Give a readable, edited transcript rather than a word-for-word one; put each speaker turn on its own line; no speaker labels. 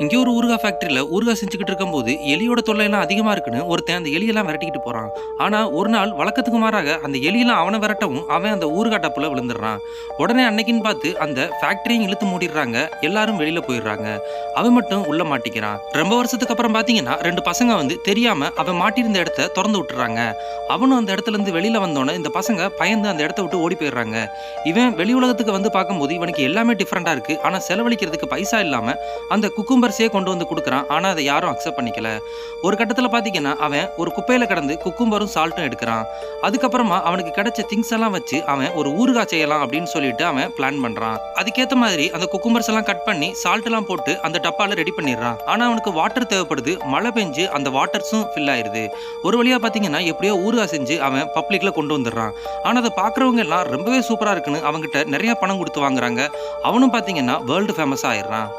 இங்கே ஒரு ஊறுகாய் ஃபேக்டரியில ஊறுகாய் செஞ்சுக்கிட்டு இருக்கும்போது எலியோட தொல்லையெல்லாம் அதிகமா இருக்குன்னு ஒருத்தன் அந்த எலியெல்லாம் விரட்டிக்கிட்டு போறான். ஆனா ஒரு நாள் வழக்கத்துக்கு மாறாக அந்த எலியெல்லாம் அவனை விரட்டவும் அவன் அந்த ஊறுகாய் டப்புல விழுந்துடுறான். உடனே அன்னைக்குன்னு பார்த்து அந்த ஃபேக்டரியும் இழுத்து மூடிடுறாங்க. எல்லாரும் வெளியில போயிடுறாங்க. அவன் மட்டும் உள்ள மாட்டிக்கிறான். ரொம்ப வருஷத்துக்கு அப்புறம் பாத்தீங்கன்னா ரெண்டு பசங்க வந்து தெரியாம அவன் மாட்டியிருந்த இடத்த திறந்து விட்டுறாங்க. அவனும் அந்த இடத்துல இருந்து வெளியில வந்தோன்னே இந்த பசங்க பயந்து அந்த இடத்த விட்டு ஓடி போயிடுறாங்க. இவன் வெளி உலகத்துக்கு வந்து பார்க்கும்போது இவனுக்கு எல்லாமே டிஃப்ரெண்டா இருக்கு. ஆனா செலவழிக்கிறதுக்கு பைசா இல்லாம அந்த குக்கும்பர்ஸே கொண்டு வந்து கொடுக்குறான். ஆனா அதை யாரும் அக்செப்ட் பண்ணிக்கல. ஒரு கட்டத்துல பாத்தீங்கன்னா அவன் ஒரு குப்பையில கடந்து குக்கும்பரும் சால்ட்டும் எடுக்கிறான். அதுக்கப்புறமா அவனுக்கு கிடைச்ச திங்ஸ் எல்லாம் வச்சு அவன் ஒரு ஊறுகாய் செய்யலாம் அப்படின்னு சொல்லிட்டு அவன் பிளான் பண்றான். அதுக்கேத்த மாதிரி அந்த குக்கும்பர்ஸ் எல்லாம் கட் பண்ணி சால்ட் எல்லாம் போட்டு அந்த டப்பால ரெடி பண்ணிடுறான். ஆனா அவனுக்கு வாட்டர் தேவைப்படுது. மழை பெஞ்சு அந்த வாட்டர்ஸும் ஃபில் ஆயிருது. ஒரு வழியா பாத்தீங்கன்னா எப்படியோ ஊறுகாய் செஞ்சு அவன் பப்ளிக்ல கொண்டு வந்துடுறான். ஆனா அதை பாக்குறவங்க எல்லாம் ரொம்பவே சூப்பரா இருக்குன்னு அவன்கிட்ட நிறைய பணம் கொடுத்து வாங்குறாங்க. அவனும் பாத்தீங்கன்னா வேர்ல்டு ஃபேமஸா ஆயிடுறான்.